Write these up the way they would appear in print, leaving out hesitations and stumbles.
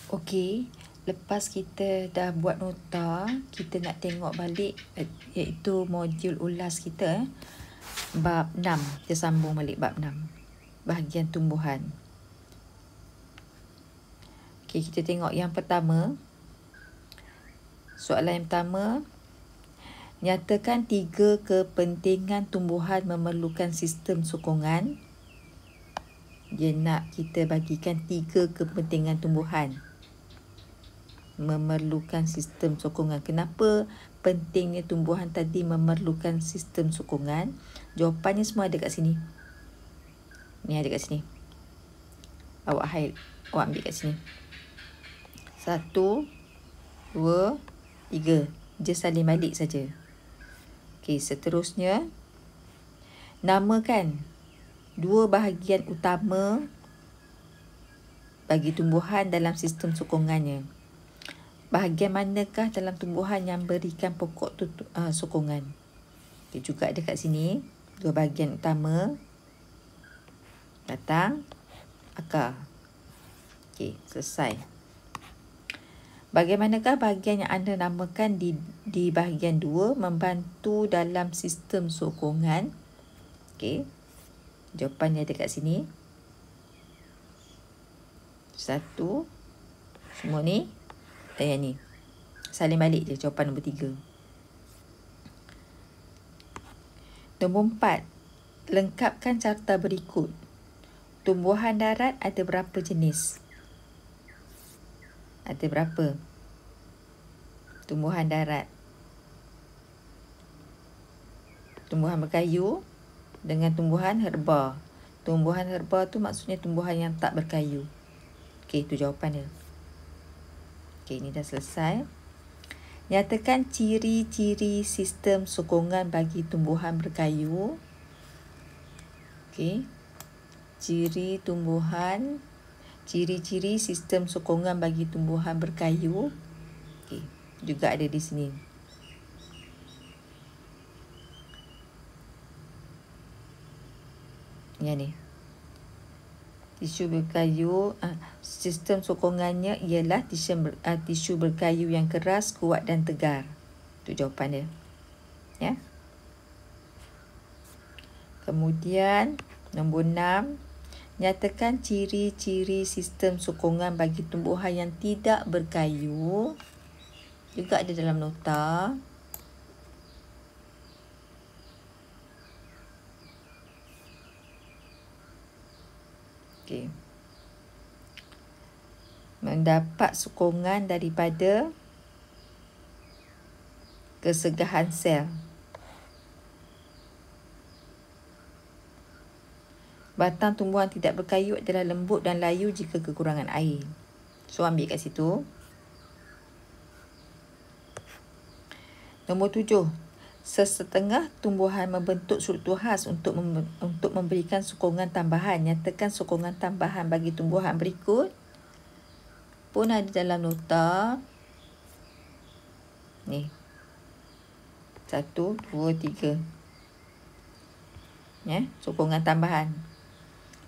Okey, lepas kita dah buat nota, kita nak tengok balik iaitu modul ulas kita bab 6. Kita sambung balik bab 6. Bahagian tumbuhan. Okey, kita tengok yang pertama. Soalan yang pertama, nyatakan 3 kepentingan tumbuhan memerlukan sistem sokongan. Dia nak kita bagikan 3 kepentingan tumbuhan memerlukan sistem sokongan. Kenapa pentingnya tumbuhan tadi memerlukan sistem sokongan? Jawapannya semua ada kat sini. Ni ada kat sini. Awak ambil kat sini. 1, 2, 3. Dia salin balik saja. Okey, seterusnya namakan 2 bahagian utama bagi tumbuhan dalam sistem sokongannya. Bahagian manakah dalam tumbuhan yang berikan pokok sokongan? Okay, juga ada kat sini 2 bahagian utama, batang, akar. Okey, selesai. Bagaimanakah bahagian yang anda namakan di bahagian 2 membantu dalam sistem sokongan? Okey, jawapannya ada kat sini. 1, semua ni. Dan yang ni. Salin balik je jawapan nombor 3. Nombor 4. Lengkapkan carta berikut. Tumbuhan darat ada berapa jenis? Ada berapa? Tumbuhan darat. Tumbuhan berkayu dengan tumbuhan herba. Tumbuhan herba tu maksudnya tumbuhan yang tak berkayu. Okey, itu jawapannya. Okey, ini dah selesai. Nyatakan ciri-ciri sistem sokongan bagi tumbuhan berkayu. Okey. Ciri-ciri sistem sokongan bagi tumbuhan berkayu. Okey, juga ada di sini. Yang ni. Tisu berkayu, sistem sokongannya ialah tisu berkayu yang keras, kuat dan tegar. Itu jawapan dia. Ya. Kemudian nombor 6, nyatakan ciri-ciri sistem sokongan bagi tumbuhan yang tidak berkayu. Juga ada dalam nota. Okay. Mendapat sokongan daripada kesegahan sel. Batang tumbuhan tidak berkayu adalah lembut dan layu jika kekurangan air. So, ambil kat situ. Nombor 7. Sesetengah tumbuhan membentuk struktur khas untuk memberikan sokongan tambahan. Nyatakan sokongan tambahan bagi tumbuhan berikut. Pun ada dalam nota. Ni. 1, 2, 3. Ya, sokongan tambahan.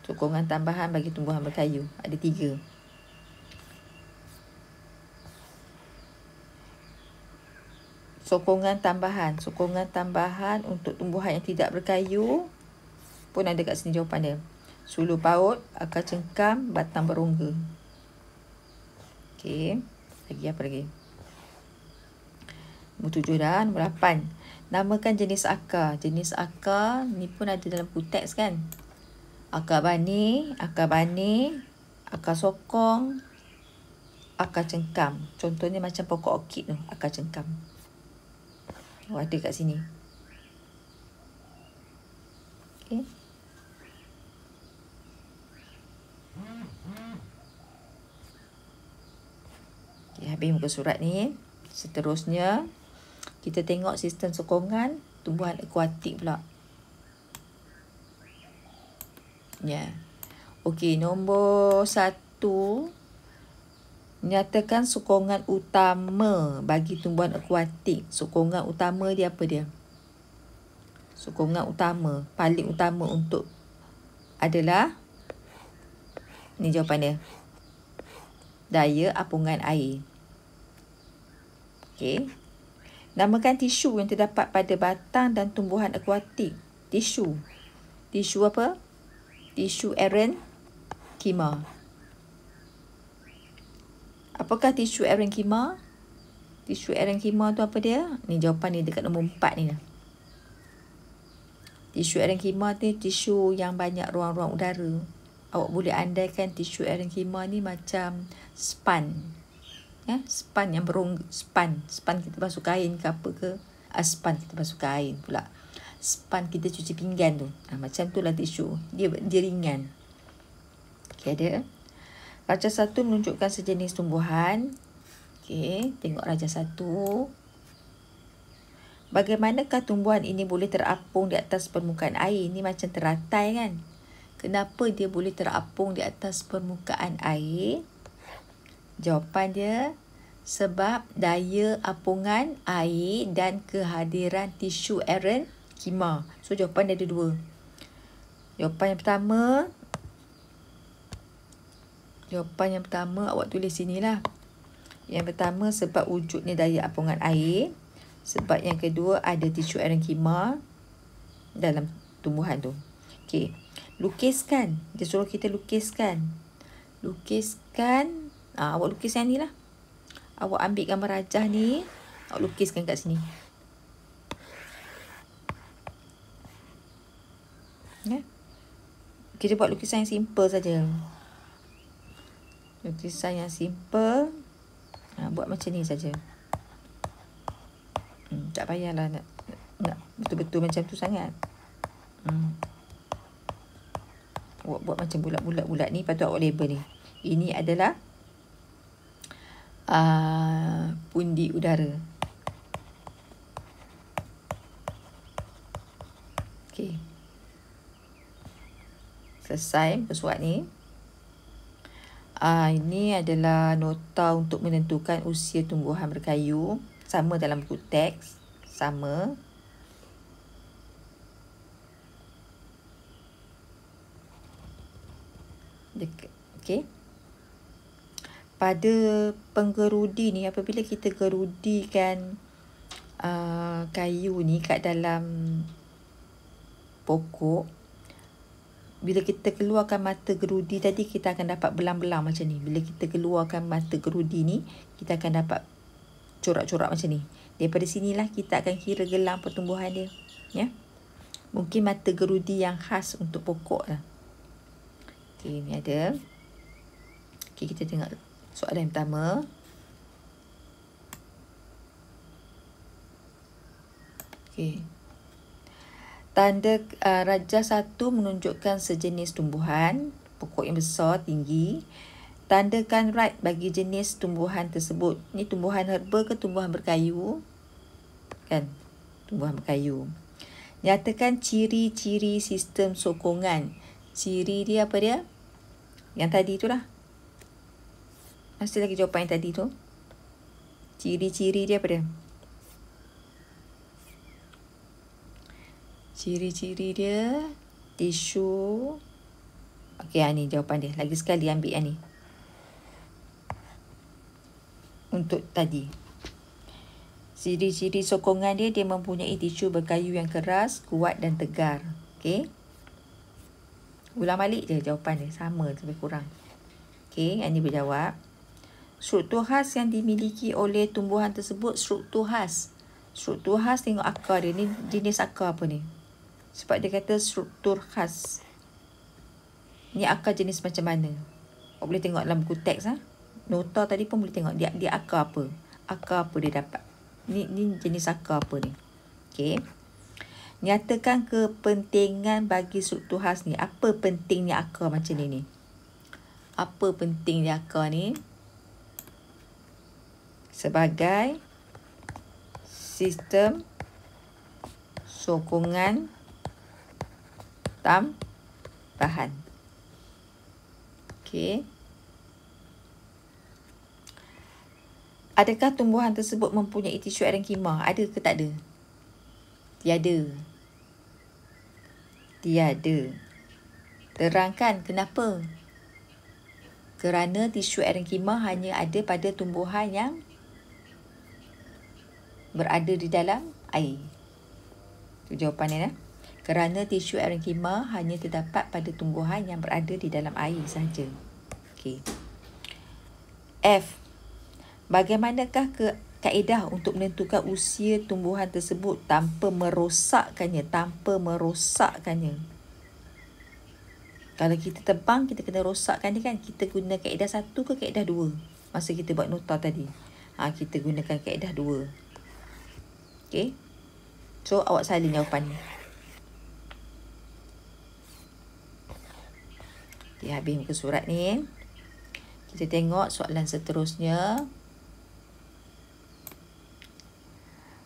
Sokongan tambahan bagi tumbuhan berkayu. Ada 3. Sokongan tambahan untuk tumbuhan yang tidak berkayu pun ada kat sini jawapan dia. Suluh paut, akar cengkam, batang berongga. Okey, lagi apa lagi? Nombor 7 dah. Nombor 8. Namakan jenis akar. Jenis akar ni pun ada dalam buku teks kan. Akar bani, akar sokong, akar cengkam. Contohnya macam pokok orkid tu, akar cengkam. Ada kat sini. Okey. Okay, habis muka surat ni. Seterusnya, kita tengok sistem sokongan tumbuhan akuatik pula. Ya. Okey, nombor 1. Nyatakan sokongan utama bagi tumbuhan akuatik. Sokongan utama dia apa dia? Sokongan utama, paling utama untuk adalah, ni jawapan dia. daya apungan air. Okey. Namakan tisu yang terdapat pada batang dan tumbuhan akuatik. Tisu. Tisu apa? Tisu erenkima. Apakah tisu erenkima? Tisu erenkima tu apa dia? Ni jawapan ni dekat nombor 4 ni. Tisu erenkima ni tisu yang banyak ruang-ruang udara. Awak boleh andaikan tisu erenkima ni macam span. Ya, span yang span kita basuh kain ke apa ke? Span kita basuh kain pula. Span kita cuci pinggan tu. Macam tu lah tisu. Dia ringan. Okey, ada. Raja 1 menunjukkan sejenis tumbuhan. Okey, tengok raja 1. Bagaimanakah tumbuhan ini boleh terapung di atas permukaan air? Ini macam teratai kan? Kenapa dia boleh terapung di atas permukaan air? Jawapan dia, sebab daya apungan air dan kehadiran tisu erenkima. So, jawapan dia ada 2. Jawapan yang pertama awak tulis sinilah. Yang pertama sebab wujudnya daya apungan air. Sebab yang kedua ada tisu erenkima dalam tumbuhan tu. Okey. Lukiskan. Dia suruh kita lukiskan. Lukiskan. Awak lukis yang ni lah. Awak ambil gambar rajah ni. Awak lukiskan kat sini. Ya. Kita buat lukisan yang simple saja. Lukisan yang simple. Buat macam ni saja. Tak payahlah nak betul-betul macam tu sangat. Buat macam bulat-bulat ni, lepas tu awak label ni. Ini adalah pundi udara. Okey. Selesai bersuat ni. Ini adalah nota untuk menentukan usia tumbuhan berkayu. Sama dalam buku teks. Sama. Okey. Pada penggerudi ni, apabila kita gerudikan kayu ni kat dalam pokok, bila kita keluarkan mata gerudi tadi, kita akan dapat belang-belang macam ni. Bila kita keluarkan mata gerudi ni, kita akan dapat corak-corak macam ni. Daripada sinilah kita akan kira gelang pertumbuhan dia. Ya. Mungkin mata gerudi yang khas untuk pokok lah. Okey, ni ada. Okey, kita tengok soalan yang pertama. Okey. Tanda raja 1 menunjukkan sejenis tumbuhan, pokok yang besar, tinggi. Tandakan right bagi jenis tumbuhan tersebut. Ni tumbuhan herba ke tumbuhan berkayu? Kan? Tumbuhan berkayu. Nyatakan ciri-ciri sistem sokongan. Ciri dia apa dia? Yang tadi tu lah. Masih lagi jawapan yang tadi tu. Ciri-ciri dia apa dia? Ciri-ciri dia tisu. Okey, ni jawapan dia. Lagi sekali ambil yang ni. Untuk tadi. Ciri-ciri sokongan dia, dia mempunyai tisu berkayu yang keras, kuat dan tegar. Okey. Ulang balik je jawapan dia. Sama lebih kurang. Okey, yang ni berjawab. Struktur khas yang dimiliki oleh tumbuhan tersebut, struktur khas. Struktur khas, tengok akar dia. Ni jenis akar apa ni? Sebab dia kata struktur khas. Ni akar jenis macam mana? Awak boleh tengok dalam buku teks. Nota tadi pun boleh tengok. Dia akar apa? Akar apa dia dapat? Ni jenis akar apa ni? Okey. Nyatakan kepentingan bagi struktur khas ni. Apa pentingnya akar macam ni? Apa pentingnya akar ni? Sebagai sistem sokongan tambahan. Okey. Adakah tumbuhan tersebut mempunyai tisu erenkima? Ada ke tak ada? Tiada. Tiada. Terangkan kenapa? Kerana tisu erenkima hanya ada pada tumbuhan yang berada di dalam air. Itu jawapannya. Kerana tisu erenkima hanya terdapat pada tumbuhan yang berada di dalam air sahaja. Okey. F. Bagaimanakah kaedah untuk menentukan usia tumbuhan tersebut tanpa merosakkannya? Kalau kita tebang, kita kena rosakkan dia kan. Kita guna kaedah 1 ke kaedah 2? Masa kita buat nota tadi. Kita gunakan kaedah 2. Okey. So, awak salin jawapan ni. Okay, habis muka surat ni. Kita tengok soalan seterusnya.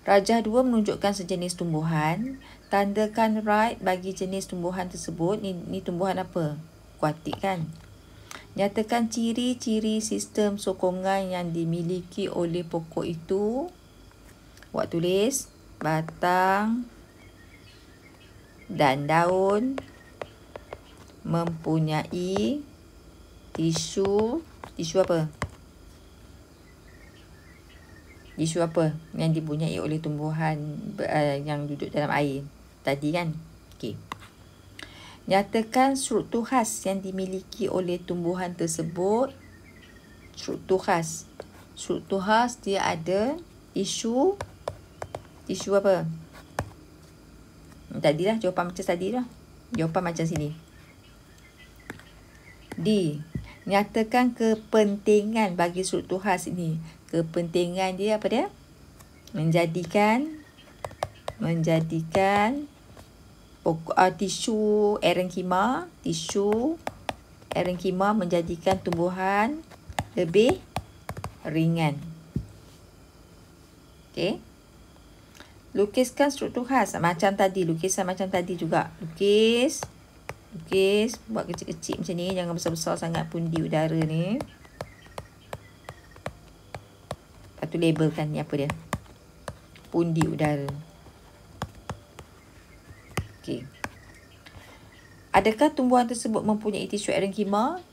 Rajah 2 menunjukkan sejenis tumbuhan. Tandakan right bagi jenis tumbuhan tersebut. Ni tumbuhan apa? Akuatik kan? Nyatakan ciri-ciri sistem sokongan yang dimiliki oleh pokok itu. Awak tulis batang dan daun mempunyai tisu apa? Tisu apa yang dipunyai oleh tumbuhan yang duduk dalam air tadi kan? Okey. Nyatakan struktur khas yang dimiliki oleh tumbuhan tersebut. Struktur khas dia ada tisu apa? Tadilah jawapan macam tadi lah. Jawapan macam sini. D. Nyatakan kepentingan bagi struktur khas ini. Kepentingan dia apa dia? Menjadikan tisu erenkima menjadikan tumbuhan lebih ringan. Okey. Lukiskan struktur khas macam tadi, lukisan macam tadi juga. Lukis buat kecil-kecil macam ni, jangan besar-besar sangat pundi udara ni. Lepas tu labelkan ni apa dia? Pundi udara. Okey. Adakah tumbuhan tersebut mempunyai tisu erenkima?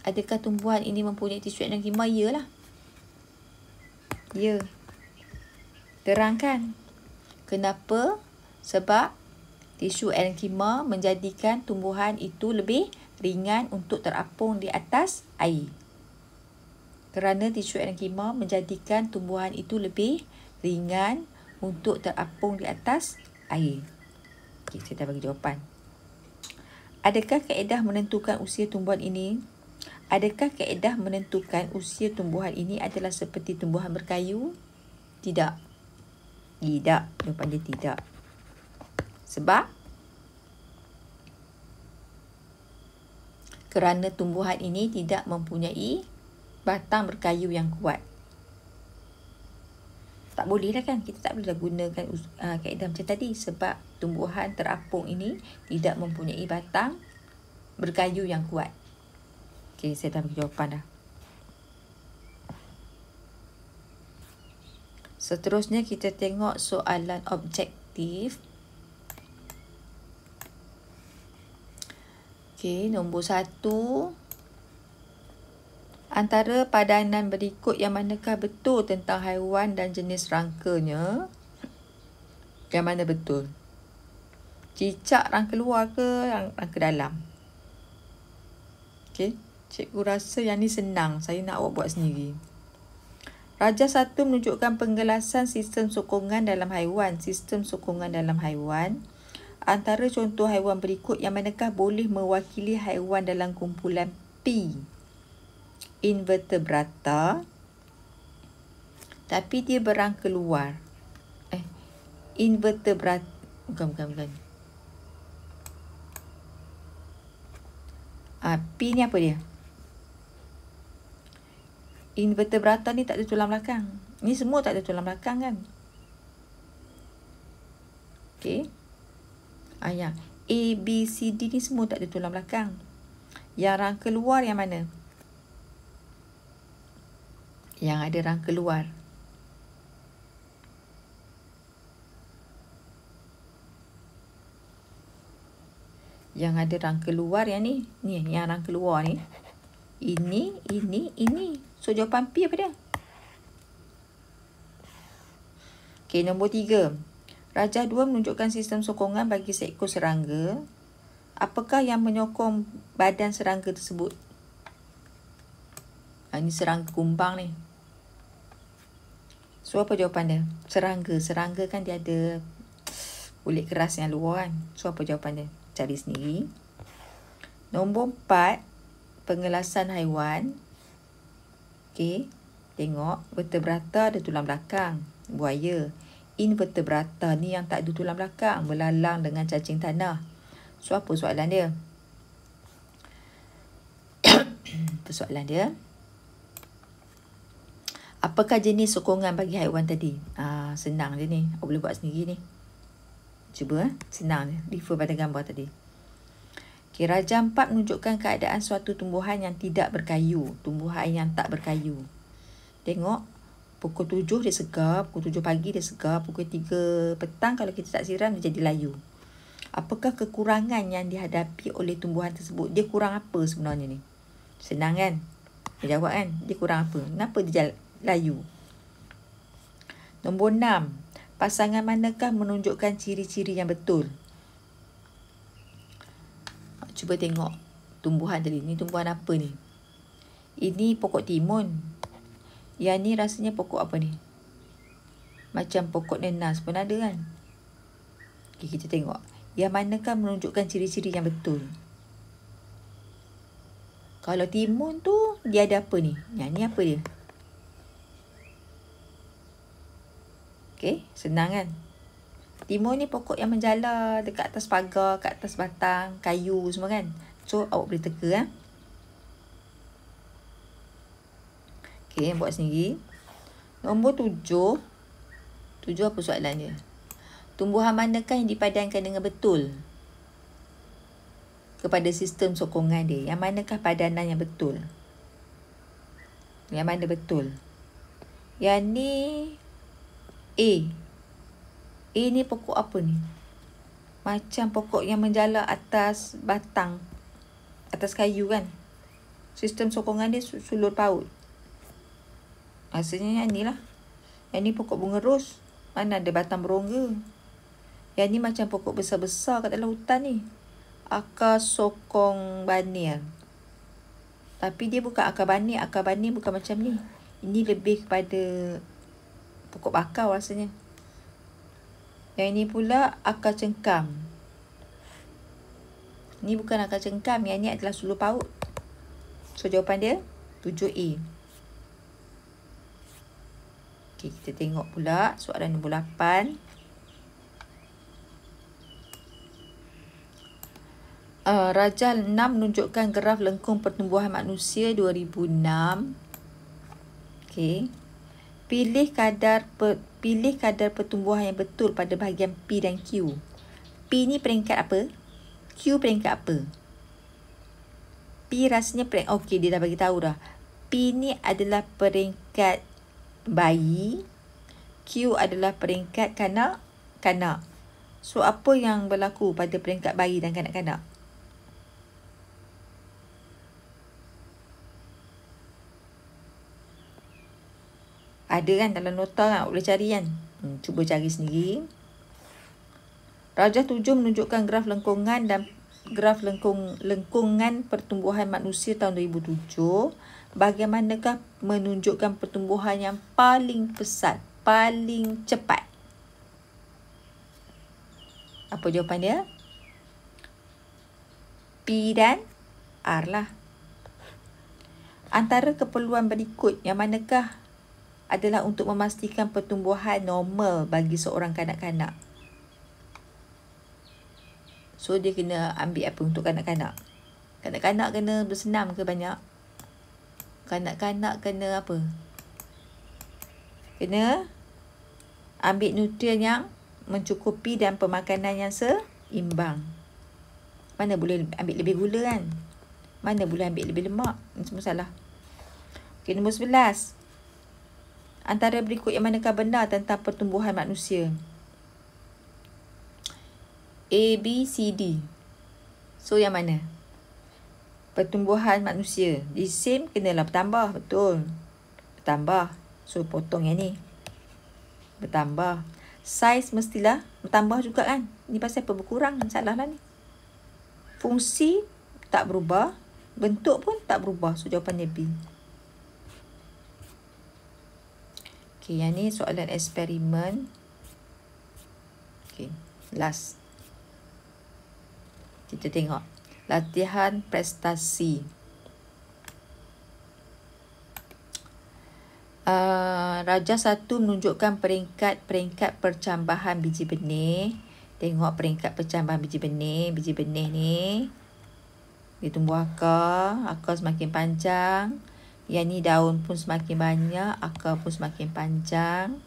Adakah tumbuhan ini mempunyai tisu erenkima? Yalah. Ya. Terangkan. Kenapa? Sebab tisu erenkima menjadikan tumbuhan itu lebih ringan untuk terapung di atas air. Kerana tisu erenkima menjadikan tumbuhan itu lebih ringan untuk terapung di atas air. Okey, saya dah bagi jawapan. Adakah kaedah menentukan usia tumbuhan ini? Adakah kaedah menentukan usia tumbuhan ini adalah seperti tumbuhan berkayu? Tidak. Jawapan dia tidak. Sebab kerana tumbuhan ini tidak mempunyai batang berkayu yang kuat. Tak boleh lah kan? Kita tak boleh gunakan kaedah macam tadi. Sebab tumbuhan terapung ini tidak mempunyai batang berkayu yang kuat. Okey, saya dah bagi jawapan dah. Seterusnya kita tengok soalan objektif. Okey, nombor 1. Antara padanan berikut yang manakah betul tentang haiwan dan jenis rangkanya? Yang mana betul? Cicak rangka luar ke rangka dalam? Okey, cikgu rasa yang ni senang. Saya nak awak buat sendiri. Rajah 1 menunjukkan penjelasan sistem sokongan dalam haiwan. Sistem sokongan dalam haiwan. Antara contoh haiwan berikut yang manakah boleh mewakili haiwan dalam kumpulan P? Invertebrata. Tapi dia berangka luar. Invertebrata. Bukan. P ni apa dia? Invertebrata ni tak ada tulang belakang. Ni semua tak ada tulang belakang kan? Okey. Yang A, B, C, D ni semua tak ada tulang belakang. Yang rangka luar yang mana? Yang ada rangka luar. Yang ada rangka luar yang ni. Ni yang rangka luar ni. Ini. So jawapan P apa dia? Okey, nombor 3. Rajah 2 menunjukkan sistem sokongan bagi seekor serangga. Apakah yang menyokong badan serangga tersebut? Ini serangga kumbang ni. So apa jawapan dia? Serangga. Serangga kan dia ada kulit keras yang luar kan. So apa jawapan dia? Cari sendiri. Nombor 4. Pengelasan haiwan. Okey. Tengok. Vertebrata ada tulang belakang. Buaya. Invertebrata ni yang tak ada tulang belakang. Belalang dengan cacing tanah. So apa soalan dia? Persoalan dia. Apakah jenis sokongan bagi haiwan tadi? Senang je ni. Awak boleh buat sendiri ni. Cuba. Senang je. Refer pada gambar tadi. Okay, rajah 4 menunjukkan keadaan suatu tumbuhan yang tidak berkayu. Tumbuhan yang tak berkayu. Tengok. Pukul 7 dia segar. Pukul 7 pagi dia segar. Pukul 3 petang kalau kita tak siram dia jadi layu. Apakah kekurangan yang dihadapi oleh tumbuhan tersebut? Dia kurang apa sebenarnya ni? Senang kan? Dia jawab kan? Dia kurang apa? Kenapa dia layu? Nombor 6. Pasangan manakah menunjukkan ciri-ciri yang betul? Cuba tengok tumbuhan tadi. Ni tumbuhan apa ni? Ini pokok timun. Yang ni rasanya pokok apa ni? Macam pokok nenas pun ada kan? Okay, kita tengok. Yang manakah menunjukkan ciri-ciri yang betul? Kalau timun tu, dia ada apa ni? Yang ni apa dia? Okay, senang kan? Timun ni pokok yang menjala dekat atas pagar, kat atas batang, kayu semua kan? So, awak boleh teka kan? Okay, buat sendiri. Nombor 7. 7 apa soalan dia? Tumbuhan manakah yang dipadankan dengan betul kepada sistem sokongan dia? Yang manakah padanan yang betul? Yang mana betul? Yang ni A. A ni pokok apa ni? Macam pokok yang menjala atas batang, atas kayu kan? Sistem sokongan dia sulur paut. Rasanya yang ni lah. Yang ni pokok bunga ros. Mana ada batang berongga. Yang ni macam pokok besar-besar kat dalam hutan ni. Akar sokong banir. Tapi dia bukan akar banir. Akar banir bukan macam ni. Ini lebih kepada pokok bakau rasanya. Yang ini pula akar cengkam. Ni bukan akar cengkam. Yang ni adalah sulur paut. So jawapan dia 7A. Okay, kita tengok pula soalan nombor 8. Rajah 6 menunjukkan graf lengkung pertumbuhan manusia 2006. Okay. Pilih kadar pertumbuhan yang betul pada bahagian P dan Q. P ni peringkat apa? Q peringkat apa? P rasanya peringkat... Okey, dia dah bagi tahu dah. P ni adalah peringkat bayi. Q adalah peringkat kanak-kanak. So, apa yang berlaku pada peringkat bayi dan kanak-kanak? Ada kan dalam nota kan? Boleh cari kan? Cuba cari sendiri. Rajah 7 menunjukkan graf lengkungan dan graf lengkungan pertumbuhan manusia tahun 2007. Bagaimanakah menunjukkan pertumbuhan yang paling pesat, paling cepat? Apa jawapan dia? P dan R lah. Antara keperluan berikut, yang manakah adalah untuk memastikan pertumbuhan normal bagi seorang kanak-kanak? So, dia kena ambil apa untuk kanak-kanak? Kanak-kanak kena bersenam ke banyak? Kanak-kanak kena apa? Kena ambil nutrien yang mencukupi dan pemakanan yang seimbang. Mana boleh ambil lebih gula kan? Mana boleh ambil lebih lemak? Ini semua salah. Okey, nombor 11. Antara berikut yang manakah benar tentang pertumbuhan manusia? A, B, C, D. So yang mana? Pertumbuhan manusia. Isim kenalah bertambah. Betul. Bertambah. So potong yang ni. Bertambah. Saiz mestilah bertambah juga kan. Ni pasal apa berkurang? Salah lah ni. Fungsi tak berubah. Bentuk pun tak berubah. So jawapannya B. Okay, yang ni soalan eksperimen. Okay, last. Kita tengok. Latihan prestasi. Raja 1 menunjukkan peringkat percambahan biji benih. Tengok peringkat percambahan biji benih. Biji benih ni dia tumbuh akar semakin panjang. Yang ni daun pun semakin banyak, akar pun semakin panjang.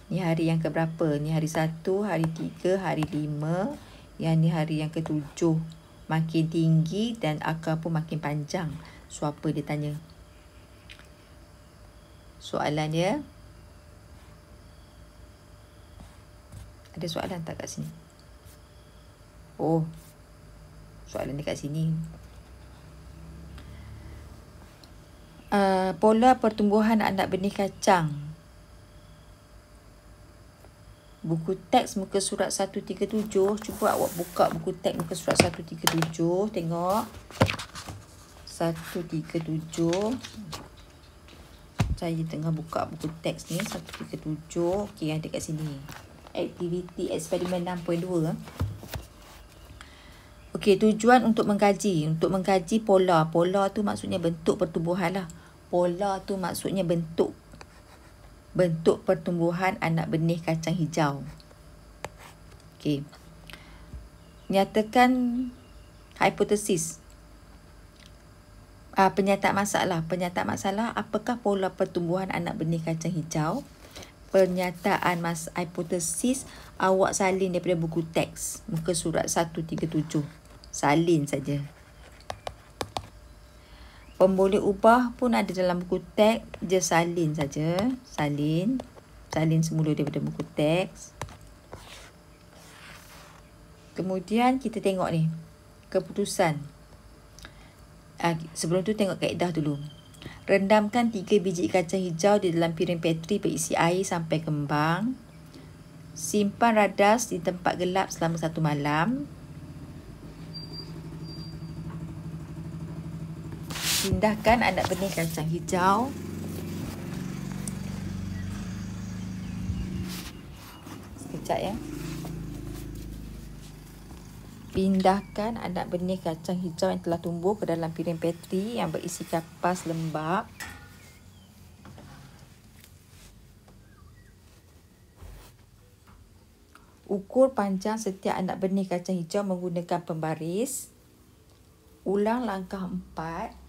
Ni hari yang keberapa? Ni hari 1, hari 3, hari 5. Yang ni hari yang ke-7. Makin tinggi dan akar pun makin panjang. So apa dia tanya? Soalan dia, ada soalan tak kat sini? Oh, soalan dia kat sini. Pola pertumbuhan anak benih kacang. Buku teks muka surat 137. Cuba awak buka buku teks muka surat 137. Tengok. 137. Saya tengah buka buku teks ni. 137. Okey, ada kat sini. Aktiviti eksperimen 6.2. Okey, tujuan untuk mengkaji. Untuk mengkaji pola. Pola tu maksudnya bentuk pertumbuhan lah. Pola tu maksudnya bentuk pertumbuhan anak benih kacang hijau. Okey. Nyatakan hipotesis. Penyataan masalah. Penyataan masalah, apakah pola pertumbuhan anak benih kacang hijau? Pernyataan hipotesis awak salin daripada buku teks muka surat 137. Salin saja. Pemboleh ubah pun ada dalam buku teks, je salin saja. Salin semula daripada buku teks. Kemudian kita tengok ni keputusan. Sebelum tu tengok kaedah dulu. Rendamkan 3 biji kacang hijau di dalam piring Petri berisi air sampai kembang. Simpan radas di tempat gelap selama 1 malam. Pindahkan anak benih kacang hijau. Sekejap ya. Pindahkan anak benih kacang hijau yang telah tumbuh ke dalam piring Petri yang berisi kapas lembap. Ukur panjang setiap anak benih kacang hijau menggunakan pembaris. Ulang langkah 4.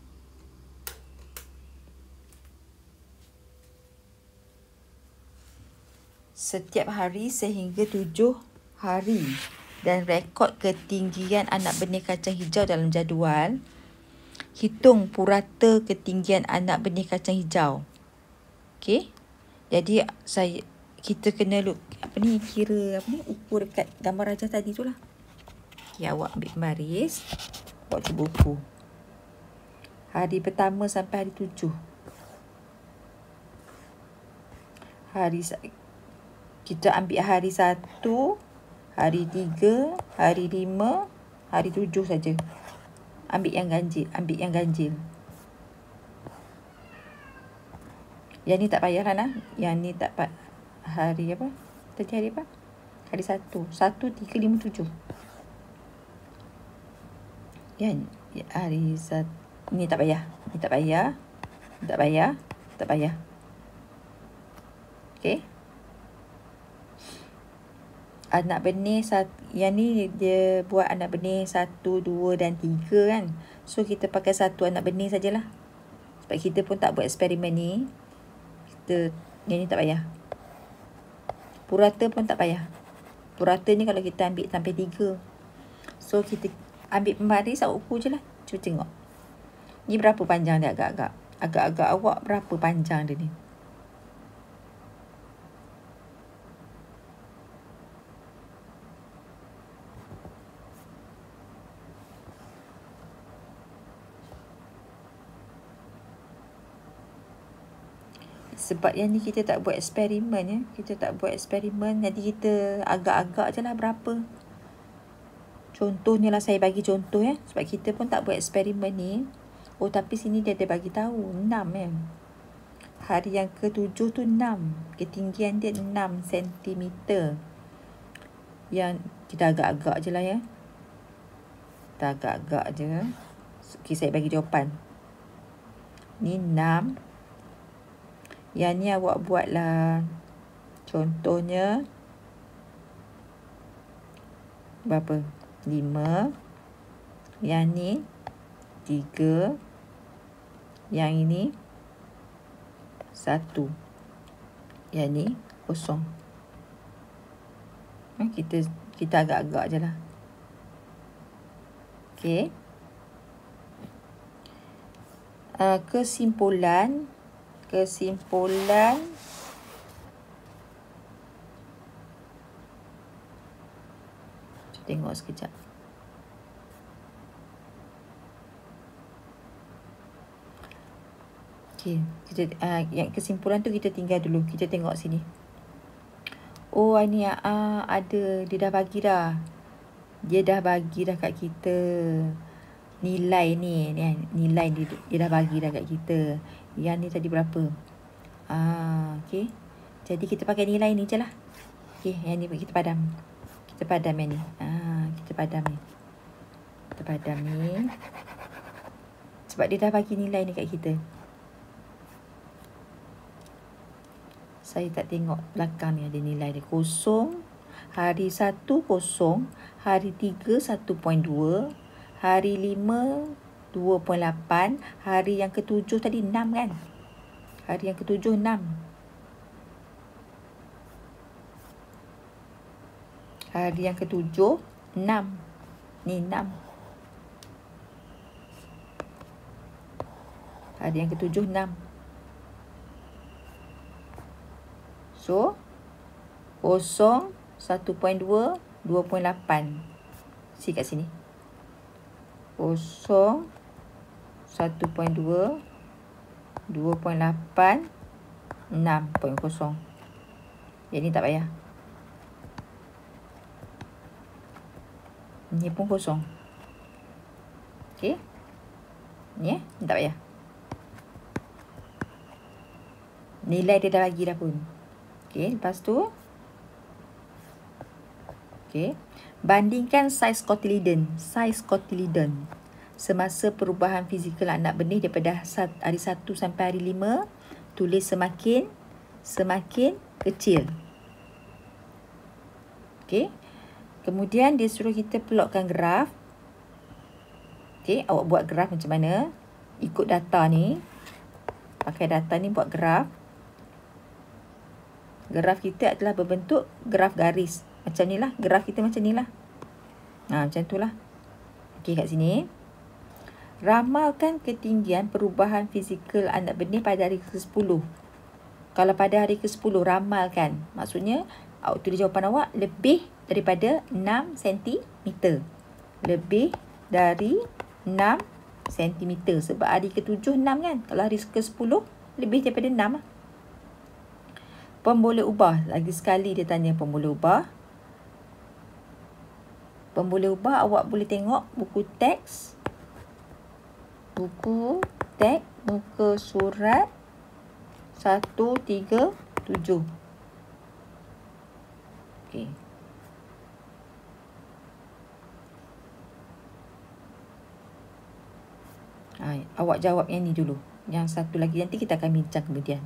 Setiap hari sehingga 7 hari. Dan rekod ketinggian anak benih kacang hijau dalam jadual. Hitung purata ketinggian anak benih kacang hijau. Okey. Jadi kita kena ukur dekat gambar raja tadi tu lah. Okay, awak ambil pembaris. Awak cuba ukur. Hari pertama sampai hari 7. Kita ambil hari 1, hari 3, hari 5, hari 7 saja. Ambil yang ganjil. Yang ni tak payah lah. Yang ni tak hari apa? Tadi hari apa? Hari 1. 1, 3, 5, 7. Yang hari 1. Ni tak payah. Okey. Anak benih yang ni dia buat anak benih 1, 2 dan 3 kan. So kita pakai 1 anak benih sajalah. Sebab kita pun tak buat eksperimen ni. Yang ni tak payah. Purata pun tak payah. Purata ni kalau kita ambil sampai 3. So kita ambil pembaris, awak ukur je lah. Cuba tengok. Ni berapa panjang dia agak-agak. Agak-agak awak berapa panjang dia ni. Sebab yang ni kita tak buat eksperimen ya. Kita tak buat eksperimen. Jadi kita agak-agak je lah berapa. Contohnya lah saya bagi contoh ya. Sebab kita pun tak buat eksperimen ni. Oh tapi sini dia ada bagi tahu 6 ya. Hari yang ke-7 tu 6. Ketinggian dia 6 cm. Yang kita agak-agak je lah ya. Kita agak-agak je. Okay, saya bagi jawapan. Ni 6. Yang ni awak buatlah. Contohnya. Berapa? 5. Yang ni 3. Yang ini 1. Yang ni 0. Kita agak-agak je lah. Okey. Kesimpulan. Tengok sekejap. Okey, yang kesimpulan tu kita tinggal dulu. Kita tengok sini. Oh, ni ada, dia dah bagi dah. Dia dah bagi dah kat kita. Nilai ni nilai dia dah bagi dah kat kita. Yang ni tadi berapa? Okey. Jadi kita pakai nilai ni je lah. Okey, yang ni kita padam. Kita padam yang ni. Kita padam ni. Kita padam ni. Sebab dia dah bagi nilai ni kat kita. Saya tak tengok belakang ni ada nilai dia. 0. Hari 1 0. Hari 3 1.2. Hari 5 2.8. Hari yang ke-7 tadi 6 kan? Hari yang ke-7 6. Hari yang ke-7 6. Ni 6. Hari yang ke-7 6. So 0 1.2 2.8. Si kat sini. 0 1.2 2.8 6.0. Yang ni tak payah. Ni pun kosong. Okey. Ni tak payah. Nilai dia dah bagi dah pun. Okey, lepas tu. Okey. Bandingkan saiz kotiliden. Saiz kotiliden semasa perubahan fizikal anak benih daripada hari 1 sampai hari 5. Tulis semakin kecil. Okey. Kemudian dia suruh kita plotkan graf. Okey, awak buat graf macam mana? Ikut data ni. Pakai data ni buat graf. Graf kita adalah berbentuk graf garis. Macam ni lah. Graf kita macam ni lah. Macam tu lah. Okey, kat sini. Ramalkan ketinggian perubahan fizikal anak benih pada hari ke-10. Kalau pada hari ke-10 ramalkan. Maksudnya, awak tulis jawapan awak lebih daripada 6 cm. Lebih dari 6 cm. Sebab hari ke-7 6 kan. Kalau hari ke-10 lebih daripada 6 lah. Pemboleh ubah. Lagi sekali dia tanya pemboleh ubah. Pemboleh ubah awak boleh tengok buku teks. Buku teks muka surat 137. Okey. Awak jawab yang ni dulu. Yang satu lagi nanti kita akan bincang kemudian.